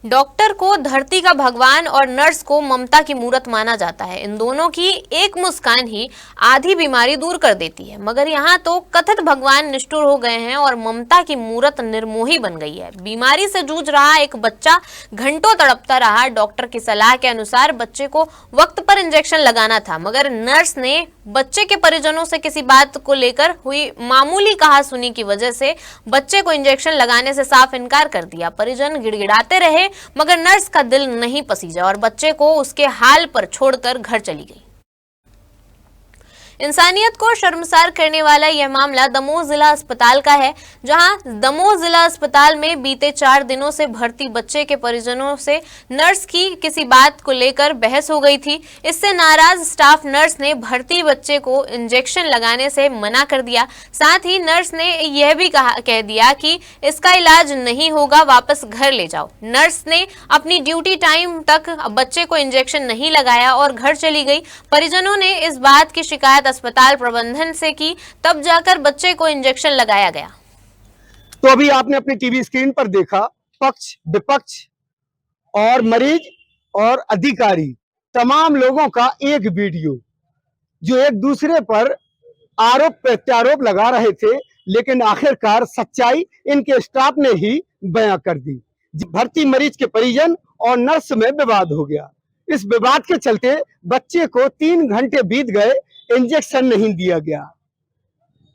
Doctor को धरती का भगवान और नर्स को ममता की मूरत माना जाता है। इन दोनों की एक मुस्कान ही आधी बीमारी दूर कर देती है, मगर यहाँ तो कथित भगवान निष्ठुर हो गए हैं और ममता की मूरत निर्मोही बन गई है। बीमारी से जूझ रहा एक बच्चा घंटों तड़पता रहा। डॉक्टर की सलाह के अनुसार बच्चे को वक्त पर इंजेक्शन लगाना था, मगर नर्स ने बच्चे के परिजनों से किसी बात को लेकर हुई मामूली कहासुनी की वजह से बच्चे को इंजेक्शन लगाने से साफ इनकार कर दिया। परिजन गिड़गिड़ाते रहे, मगर नर्स का दिल नहीं पसीजा और बच्चे को उसके हाल पर छोड़कर घर चली गई। इंसानियत को शर्मसार करने वाला यह मामला दमोह जिला अस्पताल का है, जहां दमोह जिला अस्पताल में बीते 4 दिनों से भर्ती बच्चे के परिजनों से नर्स की किसी बात को लेकर बहस हो गई थी। इससे नाराज स्टाफ नर्स ने भर्ती बच्चे को इंजेक्शन लगाने से मना कर दिया। साथ ही नर्स ने यह भी कह दिया कि इसका इलाज नहीं होगा, वापस घर ले जाओ। नर्स ने अपनी ड्यूटी टाइम तक बच्चे को इंजेक्शन नहीं लगाया और घर चली गई। परिजनों ने इस बात की शिकायत अस्पताल प्रबंधन से की, तब जाकर बच्चे को इंजेक्शन लगाया गया। तो अभी आपने अपनी टीवी स्क्रीन पर देखा पक्ष विपक्ष और मरीज और अधिकारी तमाम लोगों का एक वीडियो, जो एक दूसरे पर आरोप प्रत्यारोप लगा रहे थे, लेकिन आखिरकार सच्चाई इनके स्टाफ ने ही बयां कर दी। भर्ती मरीज के परिजन और नर्स में विवाद हो गया। इस विवाद के चलते बच्चे को 3 घंटे बीत गए, इंजेक्शन नहीं दिया गया।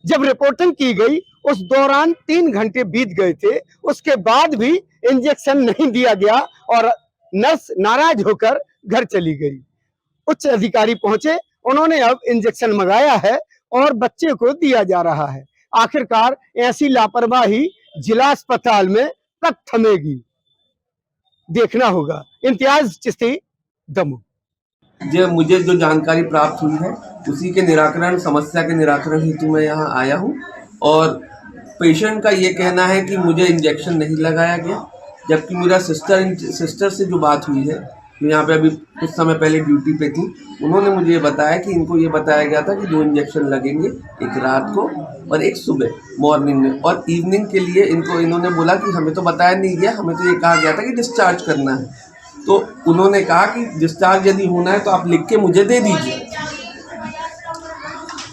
जब रिपोर्टिंग की गई उस दौरान 3 घंटे बीत गए थे, उसके बाद भी इंजेक्शन नहीं दिया गया और नर्स नाराज होकर घर चली गई। उच्च अधिकारी पहुंचे, उन्होंने अब इंजेक्शन मंगाया है और बच्चे को दिया जा रहा है। आखिरकार ऐसी लापरवाही जिला अस्पताल में कब थमेगी, देखना होगा। इम्तियाज चिश्ती, दमोह। मुझे जो जानकारी प्राप्त हुई है उसी के निराकरण, समस्या के निराकरण हेतु मैं यहाँ आया हूँ। और पेशेंट का ये कहना है कि मुझे इंजेक्शन नहीं लगाया गया, जबकि मेरा सिस्टर से जो बात हुई है, जो यहाँ पे अभी कुछ समय पहले ड्यूटी पे थी, उन्होंने मुझे ये बताया कि इनको ये बताया गया था कि 2 इंजेक्शन लगेंगे, एक रात को और एक सुबह मॉर्निंग में। और इवनिंग के लिए इन्होंने बोला कि हमें तो बताया नहीं गया, हमें तो ये कहा गया था कि डिस्चार्ज करना है। तो उन्होंने कहा कि डिस्चार्ज यदि होना है तो आप लिख के मुझे दे दीजिए।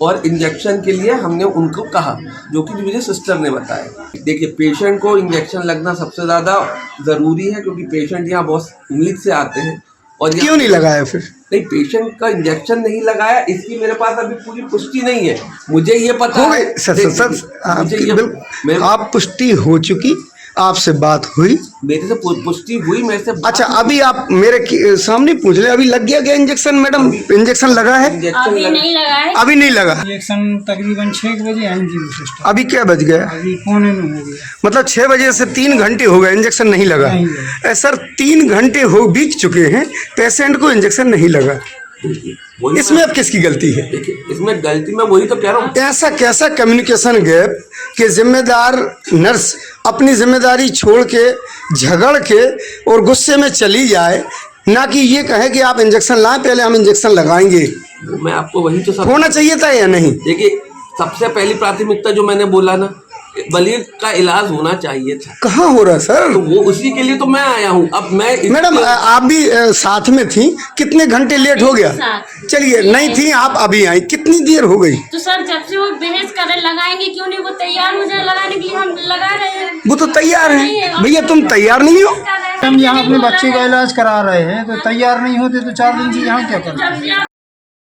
और इंजेक्शन के लिए हमने उनको कहा, जो कि मुझे सिस्टर ने बताया। देखिए, पेशेंट को इंजेक्शन लगना सबसे ज़्यादा ज़रूरी है, क्योंकि पेशेंट यहाँ बहुत उम्मीद से आते हैं। और क्यों नहीं लगाया फिर? नहीं, पेशेंट का इंजेक्शन नहीं लगाया, इसकी मेरे पास अभी पूरी पुष्टि नहीं है। मुझे ये पता है आप पुष्टि हो चुकी, आपसे बात हुई, मेरे से पुष्टि हुई, मेरे से। अच्छा, अभी आप मेरे सामने पूछ ले, अभी लग गया इंजेक्शन? मैडम, इंजेक्शन लगा है? अभी नहीं लगा है। अभी नहीं लगा। इंजेक्शन तकरीबन 6 बजे एनजीओ से स्टार्ट। अभी क्या बज गया? अभी 9:15 हो गया। मतलब 6 बजे से 3 घंटे हो गए, इंजेक्शन नहीं लगा। सर, 3 घंटे हो बीत चुके हैं, पेशेंट को इंजेक्शन नहीं लगा। इसमें अब किसकी गलती है? इसमें गलती मैं वही तो कह रहा हूँ। ऐसा कैसा कम्युनिकेशन गैप कि जिम्मेदार नर्स अपनी जिम्मेदारी छोड़ के, झगड़ के और गुस्से में चली जाए, ना कि ये कहे कि आप इंजेक्शन लाएं, पहले हम इंजेक्शन लगाएंगे। मैं आपको वही तो होना चाहिए था या नहीं? देखिए, सबसे पहली प्राथमिकता जो मैंने बोला ना, बलीर का इलाज होना चाहिए था। कहाँ हो रहा सर? तो वो उसी के लिए तो मैं आया हूँ। अब मैं मैडम, आप भी साथ में थी, कितने घंटे लेट हो गया? चलिए, नहीं थी आप, अभी आई, कितनी देर हो गई? तो सर, जब से वो बहस कर लगाएंगे क्यों नहीं, वो तैयार मुझे लगाने के लिए, हम लगा रहे हैं। वो तो तैयार है भैया, तुम तैयार नहीं हो? हम यहाँ अपने बच्चे का इलाज करा रहे हैं, तो तैयार नहीं होते तो 4 दिन से यहाँ क्या करते हैं?